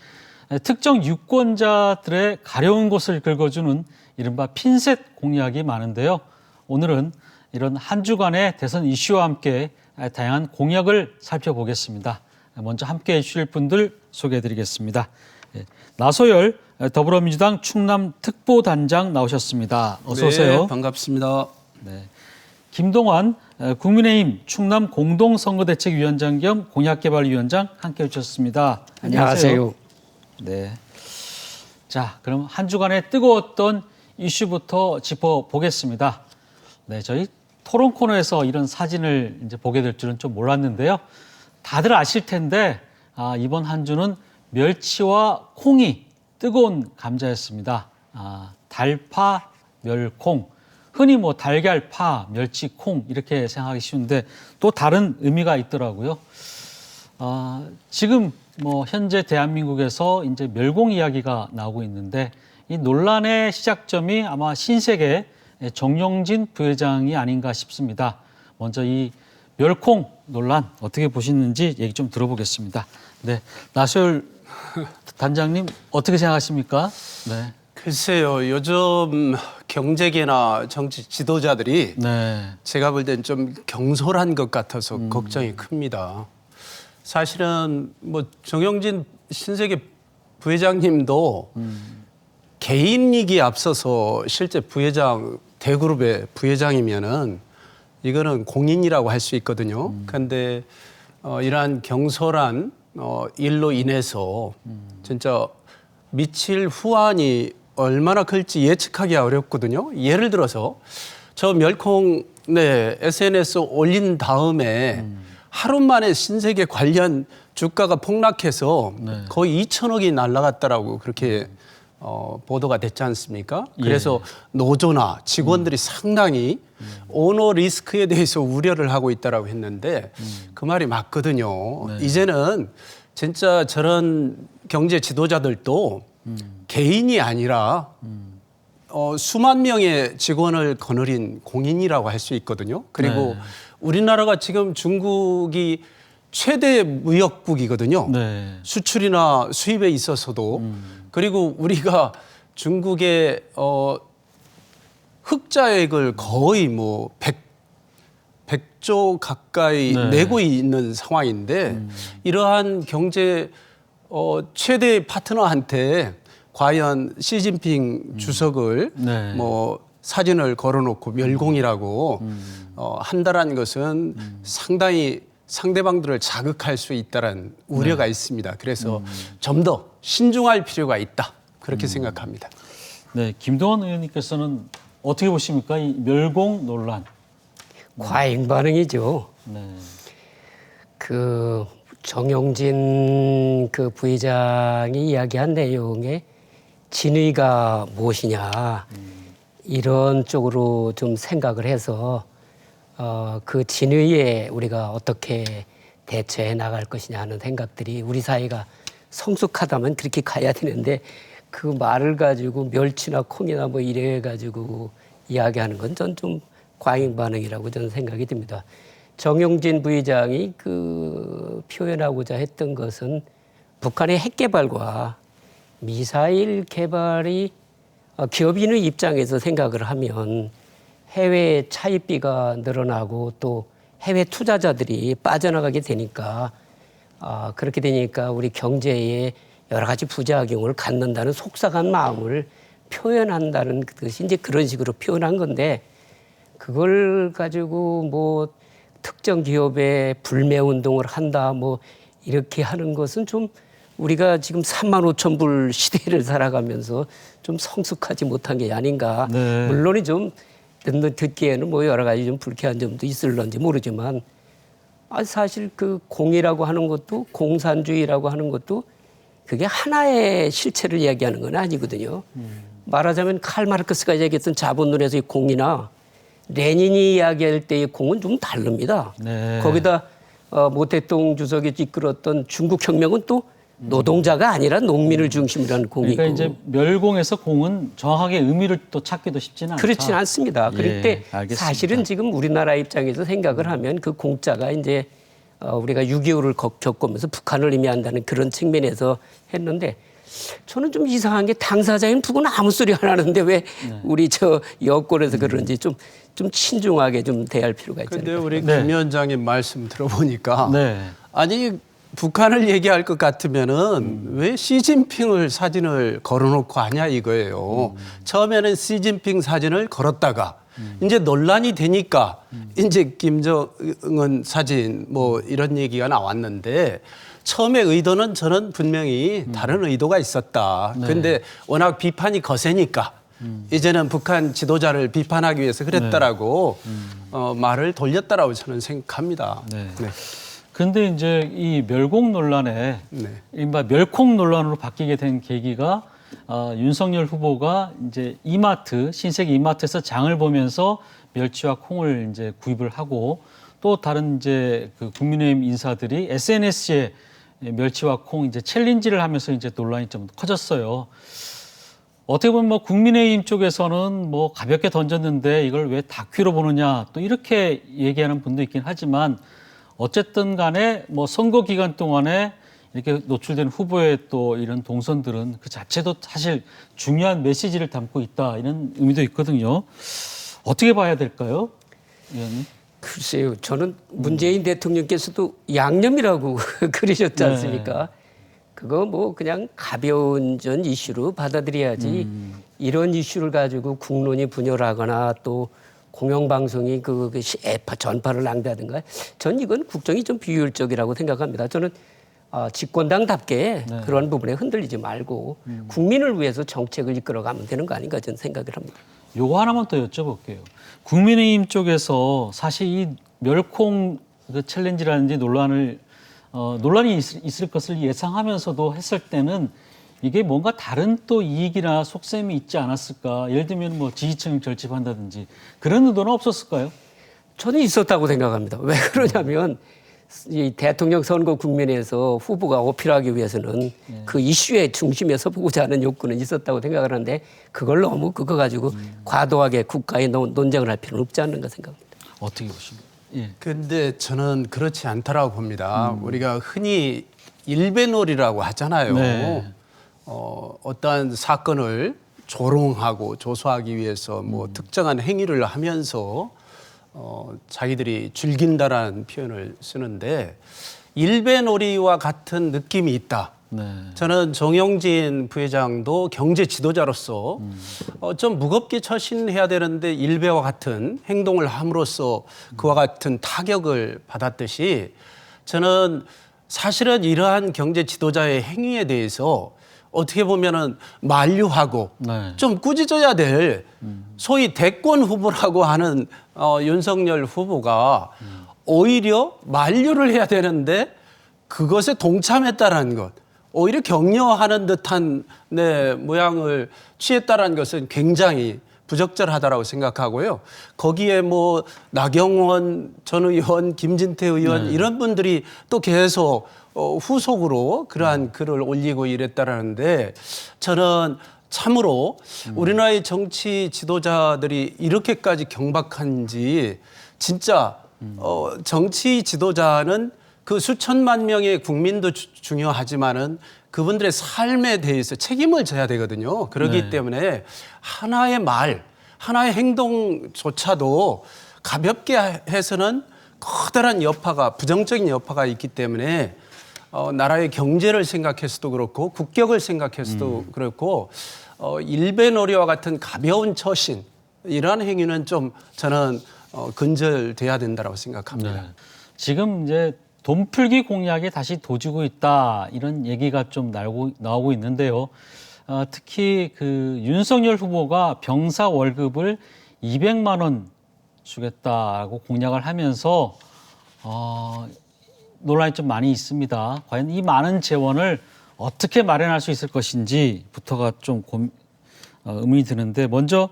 특정 유권자들의 가려운 곳을 긁어주는 이른바 핀셋 공약이 많은데요. 오늘은 이런 한 주간의 대선 이슈와 함께 다양한 공약을 살펴보겠습니다. 먼저 함께해 주실 분들 소개해드리겠습니다. 나소열 더불어민주당 충남 특보단장 나오셨습니다. 어서 오세요. 네, 반갑습니다. 네. 김동완 국민의힘 충남 공동선거대책위원장 겸 공약개발위원장 함께해 주셨습니다. 안녕하세요. 네. 자, 그럼 한 주간의 뜨거웠던 이슈부터 짚어보겠습니다. 네, 저희 토론 코너에서 이런 사진을 이제 보게 될 줄은 좀 몰랐는데요. 다들 아실 텐데 이번 한 주는 멸치와 콩이 뜨거운 감자였습니다. 달파, 멸콩, 흔히 뭐 달걀, 파, 멸치, 콩 이렇게 생각하기 쉬운데 또 다른 의미가 있더라고요. 지금 뭐 현재 대한민국에서 이제 멸공 이야기가 나오고 있는데 이 논란의 시작점이 아마 신세계 정용진 부회장이 아닌가 싶습니다. 먼저 이 멸콩 논란 어떻게 보시는지 얘기 좀 들어보겠습니다. 네, 나소열 단장님 어떻게 생각하십니까? 네. 글쎄요, 요즘 경제계나 정치 지도자들이 네. 제가 볼 땐 좀 경솔한 것 같아서 걱정이 큽니다. 사실은 뭐 정영진 신세계 부회장님도 개인 이익이 앞서서 실제 부회장 대그룹의 부회장이면은 이거는 공인이라고 할 수 있거든요. 그런데 이러한 경솔한 일로 인해서 진짜 미칠 후환이 얼마나 클지 예측하기 어렵거든요. 예를 들어서 저 멸콩 SNS 올린 다음에 하루 만에 신세계 관련 주가가 폭락해서 거의 2천억이 날아갔다라고 그렇게 보도가 됐지 않습니까? 그래서 노조나 직원들이 상당히 오너 리스크에 대해서 우려를 하고 있다라고 했는데 그 말이 맞거든요. 이제는 진짜 저런 경제 지도자들도 개인이 아니라 수만 명의 직원을 거느린 공인이라고 할 수 있거든요. 그리고 우리나라가 지금 중국이 최대 무역국이거든요. 네. 수출이나 수입에 있어서도 그리고 우리가 중국의 흑자액을 거의 뭐 100조 가까이 내고 있는 상황인데 이러한 경제 최대 파트너한테 과연 시진핑 주석을 뭐 사진을 걸어놓고 멸공이라고 한다라는 것은 상당히 상대방들을 자극할 수 있다는 우려가 있습니다. 그래서 좀 더 신중할 필요가 있다. 그렇게 생각합니다. 네, 김동완 의원님께서는 어떻게 보십니까? 이 멸공 논란. 과잉 반응이죠. 네. 그 정용진 그 부회장이 이야기한 내용에 진의가 무엇이냐 이런 쪽으로 좀 생각을 해서 그 진의에 우리가 어떻게 대처해 나갈 것이냐 하는 생각들이 우리 사회가 성숙하다면 그렇게 가야 되는데 그 말을 가지고 멸치나 콩이나 뭐 이래 가지고 이야기하는 건 전 좀 과잉 반응이라고 저는 생각이 듭니다. 정용진 부회장이 그 표현하고자 했던 것은 북한의 핵 개발과 미사일 개발이 기업인의 입장에서 생각을 하면 해외 차입비가 늘어나고 또 해외 투자자들이 빠져나가게 되니까 그렇게 되니까 우리 경제에 여러 가지 부작용을 갖는다는 속상한 마음을 표현한다는 것이 이제 그런 식으로 표현한 건데 그걸 가지고 뭐 특정 기업에 불매 운동을 한다 뭐 이렇게 하는 것은 좀 우리가 지금 35,000불 시대를 살아가면서 좀 성숙하지 못한 게 아닌가. 네. 물론이 좀 듣기에는 뭐 여러 가지 좀 불쾌한 점도 있을런지 모르지만 사실 그 공이라고 하는 것도 공산주의라고 하는 것도 그게 하나의 실체를 이야기하는 건 아니거든요. 말하자면 칼 마르크스가 얘기했던 자본론에서의 공이나 레닌이 이야기할 때의 공은 좀 다릅니다. 네. 거기다 모택동 주석이 이끌었던 중국 혁명은 또 노동자가 아니라 농민을 중심으로 하는 공이고. 그러니까 이제 멸공에서 공은 정확하게 의미를 또 찾기도 쉽지는 않다. 그렇진 않습니다. 그럴 때 알겠습니다. 사실은 지금 우리나라 입장에서 생각을 하면 그 공자가 이제 우리가 6.25를 겪으면서 북한을 의미한다는 그런 측면에서 했는데 저는 좀 이상한 게 당사자인 북은 아무 소리 안 하는데 왜 우리 저 여권에서 그런지 좀 신중하게 좀 대할 필요가 있잖아요. 근데 우리 김 위원장님 말씀 들어보니까 네. 아니 북한을 얘기할 것 같으면은 왜 시진핑을 사진을 걸어놓고 하냐 이거예요. 처음에는 시진핑 사진을 걸었다가 이제 논란이 되니까 이제 김정은 사진 뭐 이런 얘기가 나왔는데 처음에 의도는 저는 분명히 다른 의도가 있었다. 그런데 워낙 비판이 거세니까 이제는 북한 지도자를 비판하기 위해서 그랬다라고 말을 돌렸다라고 저는 생각합니다. 네. 네. 근데 이제 이 멸공 논란에 이른바 멸콩 논란으로 바뀌게 된 계기가 윤석열 후보가 이제 이마트, 신세계 이마트에서 장을 보면서 멸치와 콩을 이제 구입을 하고 또 다른 이제 그 국민의힘 인사들이 SNS에 멸치와 콩 이제 챌린지를 하면서 이제 논란이 좀 커졌어요. 어떻게 보면 뭐 국민의힘 쪽에서는 뭐 가볍게 던졌는데 이걸 왜 다큐로 보느냐 또 이렇게 얘기하는 분도 있긴 하지만 어쨌든 간에 뭐 선거 기간 동안에 이렇게 노출된 후보의 또 이런 동선들은 그 자체도 사실 중요한 메시지를 담고 있다 이런 의미도 있거든요. 어떻게 봐야 될까요, 의원님? 글쎄요, 저는 문재인 대통령께서도 양념이라고 그러셨지 않습니까? 그거 뭐 그냥 가벼운 전 이슈로 받아들여야지 이런 이슈를 가지고 국론이 분열하거나 또 공영방송이 그 전파를 낭비하든가 전 이건 국정이 좀 비효율적이라고 생각합니다. 저는 집권당답게 그런 부분에 흔들리지 말고 국민을 위해서 정책을 이끌어가면 되는 거 아닌가 저는 생각을 합니다. 요거 하나만 더 여쭤볼게요. 국민의힘 쪽에서 사실 이 멸콩 그 챌린지라든지 논란이 있을 것을 예상하면서도 했을 때는 이게 뭔가 다른 또 이익이나 속셈이 있지 않았을까? 예를 들면 뭐 지지층을 결집한다든지 그런 의도는 없었을까요? 저는 있었다고 생각합니다. 왜 그러냐면 이 대통령 선거 국면에서 후보가 어필하기 위해서는 그 이슈의 중심에 서보고자 하는 욕구는 있었다고 생각을 하는데 그걸 너무 그거 가지고 과도하게 국가에 논쟁을 할 필요는 없지 않는가 생각합니다. 어떻게 보십니까? 근데 저는 그렇지 않다라고 봅니다. 우리가 흔히 일배놀이라고 하잖아요. 네. 어떠한 사건을 조롱하고 조소하기 위해서 뭐 특정한 행위를 하면서 자기들이 즐긴다라는 표현을 쓰는데 일배놀이와 같은 느낌이 있다. 저는 정영진 부회장도 경제 지도자로서 좀 무겁게 처신해야 되는데 일배와 같은 행동을 함으로써 그와 같은 타격을 받았듯이 저는 사실은 이러한 경제 지도자의 행위에 대해서 어떻게 보면은 만류하고 좀 꾸짖어야 될 소위 대권 후보라고 하는 윤석열 후보가 오히려 만류를 해야 되는데 그것에 동참했다라는 것, 오히려 격려하는 듯한 모양을 취했다라는 것은 굉장히 부적절하다라고 생각하고요. 거기에 뭐 나경원 전 의원, 김진태 의원 이런 분들이 또 계속 후속으로 그러한 글을 올리고 이랬다라는데 저는 참으로 우리나라의 정치 지도자들이 이렇게까지 경박한지 진짜 정치 지도자는 그 수천만 명의 국민도 중요하지만은 그분들의 삶에 대해서 책임을 져야 되거든요. 그렇기 때문에 하나의 말, 하나의 행동조차도 가볍게 해서는 커다란 여파가, 부정적인 여파가 있기 때문에 나라의 경제를 생각해서도 그렇고 국격을 생각해서도 그렇고 일배놀이와 같은 가벼운 처신 이러한 행위는 좀 저는 근절돼야 된다고 생각합니다. 지금 이제 돈풀기 공약이 다시 도지고 있다 이런 얘기가 좀 나오고 있는데요. 특히 그 윤석열 후보가 병사 월급을 200만 원 주겠다고 공약을 하면서 논란이 좀 많이 있습니다. 과연 이 많은 재원을 어떻게 마련할 수 있을 것인지부터가 좀 의문이 드는데 먼저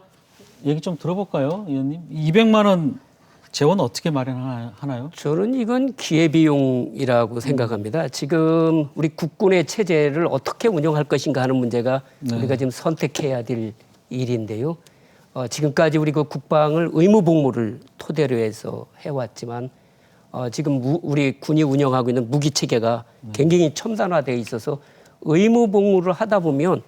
얘기 좀 들어볼까요, 의원님? 200만 원 재원 어떻게 마련하나요? 저는 이건 기회비용이라고 생각합니다. 지금 우리 국군의 체제를 어떻게 운영할 것인가 하는 문제가 우리가 지금 선택해야 될 일인데요. 지금까지 우리 그 국방을 의무복무를 토대로 해서 해왔지만 지금 우리 군이 운영하고 있는 무기 체계가 굉장히 첨단화되어 있어서 의무복무를 하다 보면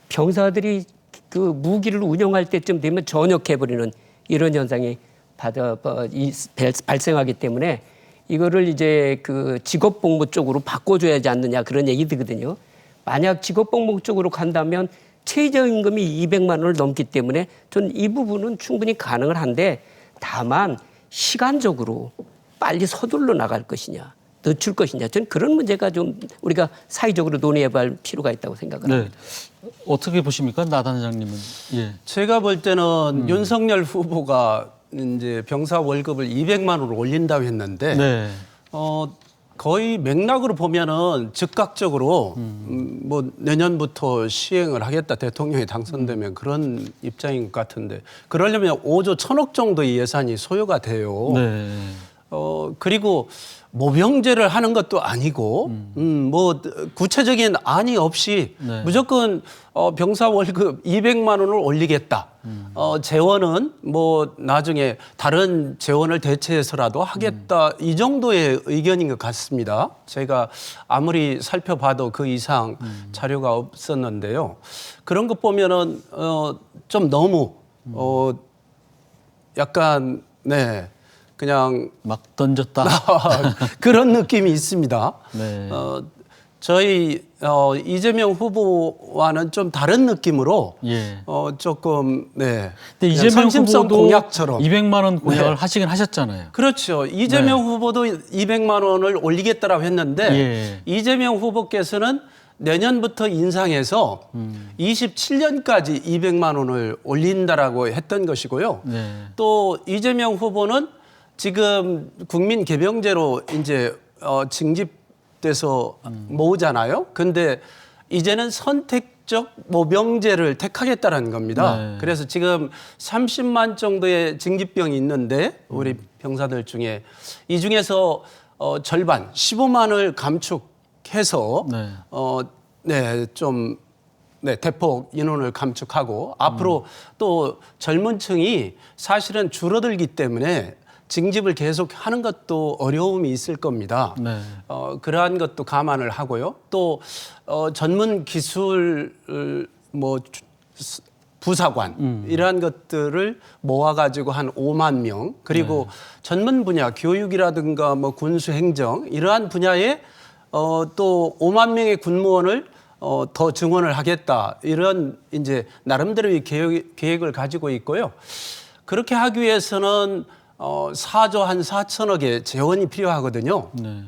병사들이 그 무기를 운영할 때쯤 되면 전역해버리는 이런 현상이 발생하기 때문에 이거를 이제 그 직업복무 쪽으로 바꿔줘야 하지 않느냐 그런 얘기 들거든요. 만약 직업복무 쪽으로 간다면 최저임금이 200만 원을 넘기 때문에 전 이 부분은 충분히 가능을 한데 다만 시간적으로 빨리 서둘러 나갈 것이냐 늦출 것이냐 전 그런 문제가 좀 우리가 사회적으로 논의해볼 필요가 있다고 생각을 합니다. 어떻게 보십니까? 나 단장님은. 예. 제가 볼 때는 윤석열 후보가 이제 병사 월급을 200만 원으로 올린다고 했는데 네. 거의 맥락으로 보면은 즉각적으로 뭐 내년부터 시행을 하겠다 대통령이 당선되면 그런 입장인 것 같은데 그러려면 5조 1,000억 정도의 예산이 소요가 돼요. 네. 그리고 모병제를 하는 것도 아니고 뭐 구체적인 안이 없이 네. 무조건 병사 월급 200만 원을 올리겠다. 재원은 뭐 나중에 다른 재원을 대체해서라도 하겠다. 이 정도의 의견인 것 같습니다. 제가 아무리 살펴봐도 그 이상 자료가 없었는데요. 그런 것 보면은 좀 너무 약간 네. 그냥 막 던졌다. 그런 느낌이 있습니다. 네. 저희 이재명 후보와는 좀 다른 느낌으로 예. 조금 네. 근데 이재명 상심성 후보도 공약처럼 200만 원 공약을 네. 하시긴 하셨잖아요. 그렇죠. 이재명 후보도 200만 원을 올리겠다라고 했는데 예. 이재명 후보께서는 내년부터 인상해서 27년까지 200만 원을 올린다라고 했던 것이고요. 네. 또 이재명 후보는 지금 국민 개병제로 이제 징집돼서 모으잖아요. 근데 이제는 선택적 모병제를 택하겠다라는 겁니다. 네. 그래서 지금 30만 정도의 징집병이 있는데 우리 병사들 중에 이 중에서 절반 15만을 감축해서 대폭 인원을 감축하고 앞으로 또 젊은 층이 사실은 줄어들기 때문에 징집을 계속 하는 것도 어려움이 있을 겁니다. 네. 그러한 것도 감안을 하고요. 또 전문 기술 부사관 이러한 것들을 모아가지고 한 5만 명 그리고 전문 분야 교육이라든가 뭐 군수행정 이러한 분야에 또 5만 명의 군무원을 더 증원을 하겠다 이런 이제 나름대로의 계획을 가지고 있고요. 그렇게 하기 위해서는 4조 한 4천억의 재원이 필요하거든요. 네.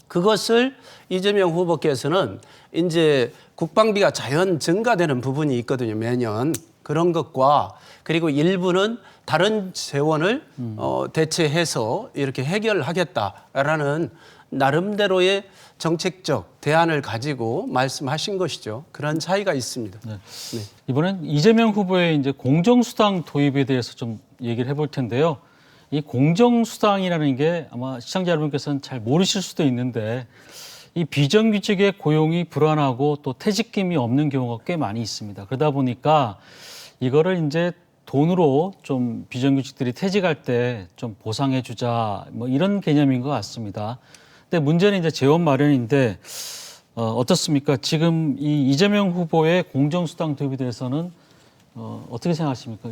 그것을 이재명 후보께서는 이제 국방비가 자연 증가되는 부분이 있거든요. 매년. 그런 것과 그리고 일부는 다른 재원을 대체해서 이렇게 해결하겠다라는 나름대로의 정책적 대안을 가지고 말씀하신 것이죠. 그런 차이가 있습니다. 네. 네. 이번엔 이재명 후보의 이제 공정수당 도입에 대해서 좀 얘기를 해볼 텐데요. 이 공정수당이라는 게 아마 시청자 여러분께서는 잘 모르실 수도 있는데 이 비정규직의 고용이 불안하고 또 퇴직금이 없는 경우가 꽤 많이 있습니다. 그러다 보니까 이거를 이제 돈으로 좀 비정규직들이 퇴직할 때 좀 보상해 주자 뭐 이런 개념인 것 같습니다. 근데 문제는 이제 재원 마련인데 어떻습니까? 지금 이 이재명 후보의 공정수당 도입에 대해서는 어떻게 생각하십니까?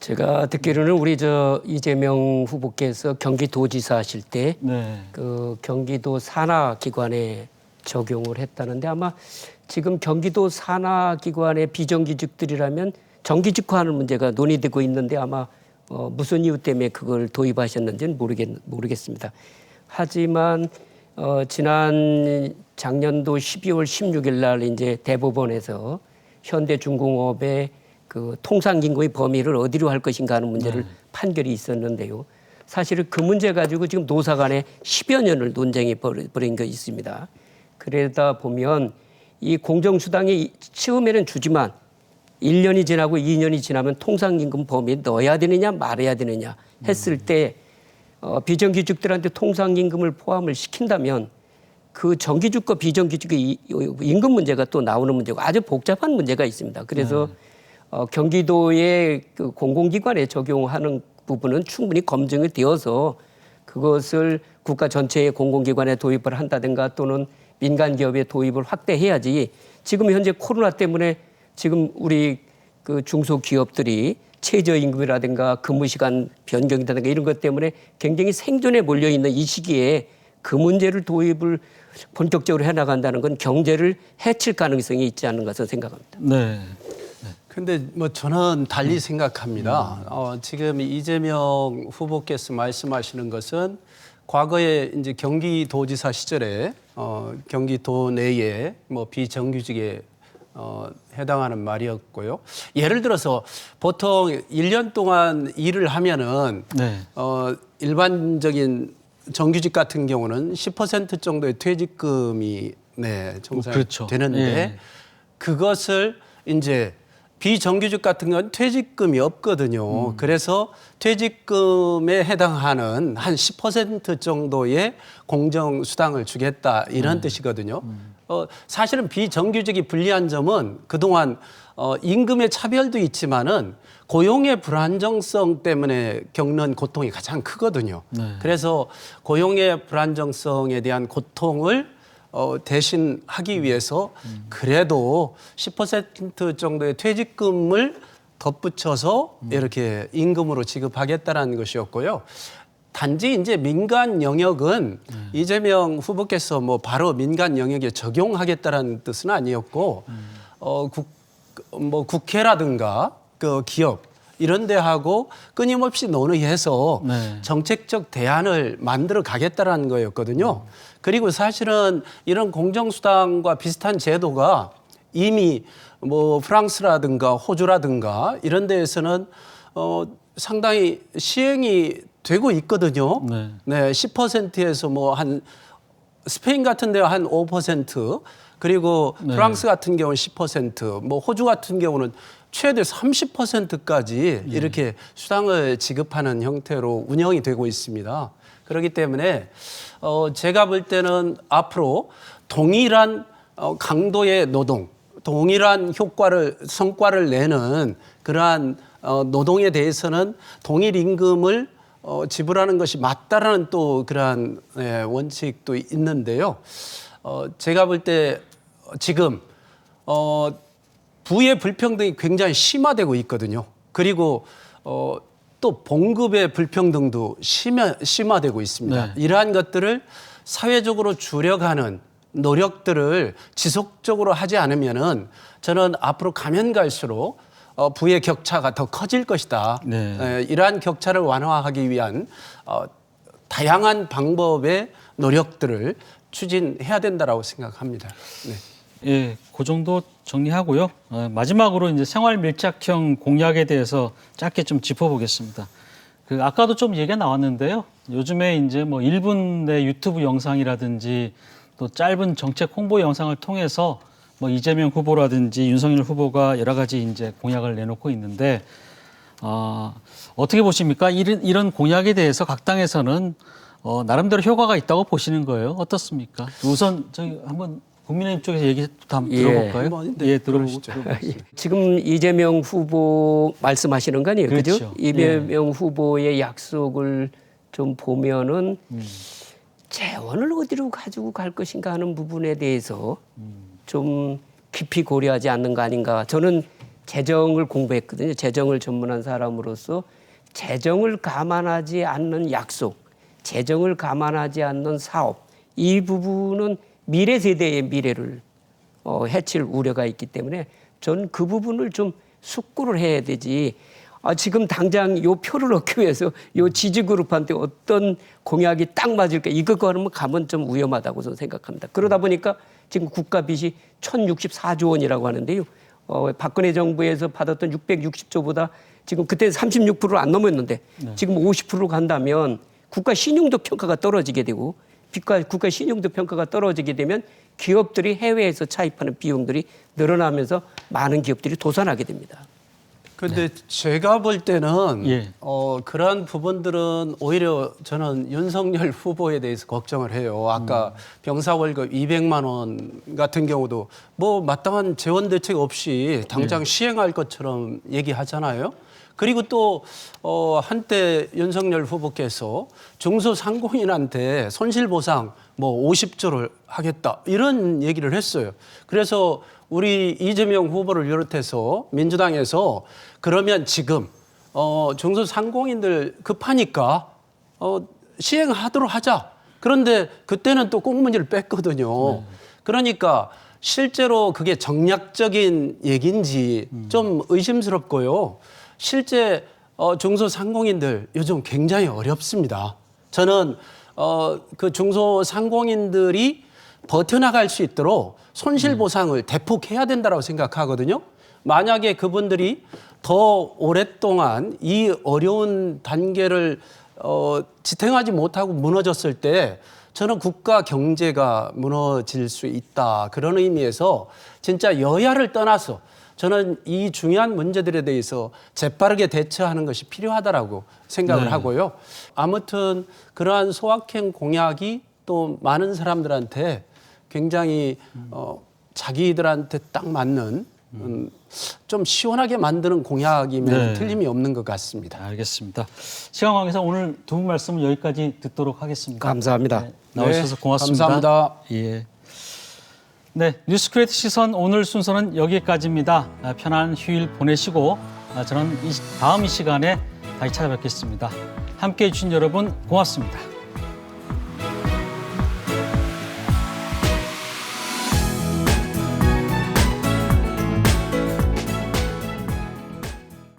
제가 듣기로는 우리 이재명 후보께서 경기도지사 하실 때 그 경기도 산하기관에 적용을 했다는데 아마 지금 경기도 산하기관의 비정규직들이라면 정규직화하는 문제가 논의되고 있는데 아마 무슨 이유 때문에 그걸 도입하셨는지는 모르겠습니다. 하지만 지난 작년도 12월 16일 날 이제 대법원에서 현대중공업의 그 통상긴고의 범위를 어디로 할 것인가 하는 문제를 판결이 있었는데요. 사실은 그 문제 가지고 지금 노사 간에 10여 년을 논쟁이 벌인 게 있습니다. 그러다 보면 이 공정수당이 처음에는 주지만 1년이 지나고 2년이 지나면 통상임금 범위에 넣어야 되느냐 말아야 되느냐 했을 때 비정규직들한테 통상임금을 포함을 시킨다면 그 정규직과 비정규직의 임금 문제가 또 나오는 문제고 아주 복잡한 문제가 있습니다. 그래서 경기도의 그 공공기관에 적용하는 부분은 충분히 검증이 되어서 그것을 국가 전체의 공공기관에 도입을 한다든가 또는 민간 기업에 도입을 확대해야지 지금 현재 코로나 때문에 지금 우리 그 중소기업들이 최저임금이라든가 근무시간 변경이라든가 이런 것 때문에 굉장히 생존에 몰려있는 이 시기에 그 문제를 도입을 본격적으로 해나간다는 건 경제를 해칠 가능성이 있지 않는가 저는 생각합니다. 네. 근데 뭐 저는 달리 생각합니다. 지금 이재명 후보께서 말씀하시는 것은 과거에 이제 경기도지사 시절에 경기도 내에 뭐 비정규직에 해당하는 말이었고요. 예를 들어서 보통 1년 동안 일을 하면은 네. 일반적인 정규직 같은 경우는 10% 정도의 퇴직금이 그렇죠. 되는데 예. 그것을 이제 비정규직 같은 건 퇴직금이 없거든요. 그래서 퇴직금에 해당하는 한 10% 정도의 공정수당을 주겠다 이런 뜻이거든요. 사실은 비정규직이 불리한 점은 그동안 임금의 차별도 있지만은 고용의 불안정성 때문에 겪는 고통이 가장 크거든요. 네. 그래서 고용의 불안정성에 대한 고통을 대신하기 위해서 그래도 10% 정도의 퇴직금을 덧붙여서 이렇게 임금으로 지급하겠다는 것이었고요. 단지 이제 민간 영역은 이재명 후보께서 뭐 바로 민간 영역에 적용하겠다라는 뜻은 아니었고 국회라든가 그 기업 이런 데하고 끊임없이 논의해서 네. 정책적 대안을 만들어 가겠다라는 거였거든요. 그리고 사실은 이런 공정수당과 비슷한 제도가 이미 뭐 프랑스라든가 호주라든가 이런 데에서는 상당히 시행이 되고 있거든요. 네. 네, 10%에서 뭐 한 스페인 같은 데は한 5%, 그리고 네. 프랑스 같은 경우는 10%, 뭐 호주 같은 경우는 최대 30%까지 이렇게 수당을 지급하는 형태로 운영이 되고 있습니다. 그렇기 때문에 제가 볼 때는 앞으로 동일한 강도의 노동, 동일한 성과를 내는 그러한 노동에 대해서는 동일 임금을 지불하는 것이 맞다라는 또 그러한 원칙도 있는데요. 제가 볼 때 지금 부의 불평등이 굉장히 심화되고 있거든요. 그리고 또 봉급의 불평등도 심화되고 있습니다. 네. 이러한 것들을 사회적으로 줄여가는 노력들을 지속적으로 하지 않으면은 저는 앞으로 가면 갈수록 부의 격차가 더 커질 것이다. 네. 이러한 격차를 완화하기 위한 다양한 방법의 노력들을 추진해야 된다라고 생각합니다. 네. 예, 그 정도 정리하고요. 마지막으로 이제 생활 밀착형 공약에 대해서 짧게 좀 짚어보겠습니다. 그 아까도 좀 얘기가 나왔는데요. 요즘에 이제 뭐 1분 내 유튜브 영상이라든지 또 짧은 정책 홍보 영상을 통해서 뭐 이재명 후보라든지 윤석열 후보가 여러 가지 이제 공약을 내놓고 있는데 어떻게 보십니까? 이런 공약에 대해서 각 당에서는 나름대로 효과가 있다고 보시는 거예요? 어떻습니까? 우선 저희 한번 국민의힘 쪽에서 얘기 한번 들어볼까요? 예, 들어보고. 지금 이재명 후보 말씀하시는 거 아니에요? 그렇죠. 그죠? 이재명 후보의 약속을 좀 보면은 재원을 어디로 가지고 갈 것인가 하는 부분에 대해서 좀 깊이 고려하지 않는 거 아닌가. 저는 재정을 공부했거든요. 재정을 전문한 사람으로서 재정을 감안하지 않는 약속, 재정을 감안하지 않는 사업, 이 부분은 미래 세대의 미래를 해칠 우려가 있기 때문에 저는 그 부분을 좀 숙고를 해야 되지. 지금 당장 요 표를 얻기 위해서 요 지지그룹한테 어떤 공약이 딱 맞을까 이거 가면 좀 위험하다고 저는 생각합니다. 그러다 보니까 지금 국가 빚이 1,064조 원이라고 하는데요. 박근혜 정부에서 받았던 660조보다 지금 그때 36%를 안 넘었는데 지금 50%로 간다면 국가 신용도 평가가 떨어지게 되고 국가 신용도 평가가 떨어지게 되면 기업들이 해외에서 차입하는 비용들이 늘어나면서 많은 기업들이 도산하게 됩니다. 근데 제가 볼 때는 예. 그러한 부분들은 오히려 저는 윤석열 후보에 대해서 걱정을 해요. 아까 병사 월급 200만 원 같은 경우도 뭐 마땅한 재원 대책 없이 당장 시행할 것처럼 얘기하잖아요. 그리고 또 한때 윤석열 후보께서 중소상공인한테 손실보상 뭐 50조를 하겠다 이런 얘기를 했어요. 그래서 우리 이재명 후보를 비롯해서 민주당에서 그러면 지금 중소상공인들 급하니까 시행하도록 하자. 그런데 그때는 또 꽁무니를 뺐거든요. 그러니까 실제로 그게 정략적인 얘기인지 좀 의심스럽고요. 실제 중소상공인들 요즘 굉장히 어렵습니다. 저는 그 중소상공인들이 버텨나갈 수 있도록 손실보상을 대폭 해야 된다고 생각하거든요. 만약에 그분들이 더 오랫동안 이 어려운 단계를 지탱하지 못하고 무너졌을 때 저는 국가 경제가 무너질 수 있다. 그런 의미에서 진짜 여야를 떠나서 저는 이 중요한 문제들에 대해서 재빠르게 대처하는 것이 필요하다라고 생각을 하고요. 아무튼 그러한 소확행 공약이 또 많은 사람들한테 굉장히 자기들한테 딱 맞는 좀 시원하게 만드는 공약이면 틀림이 없는 것 같습니다. 알겠습니다. 시간 관계상 오늘 두 분 말씀은 여기까지 듣도록 하겠습니다. 감사합니다. 나오셔서 고맙습니다. 감사합니다. 예. 네, 뉴스크리에이트 시선 오늘 순서는 여기까지입니다. 편안한 휴일 보내시고 저는 다음 이 시간에 다시 찾아뵙겠습니다. 함께해 주신 여러분 고맙습니다.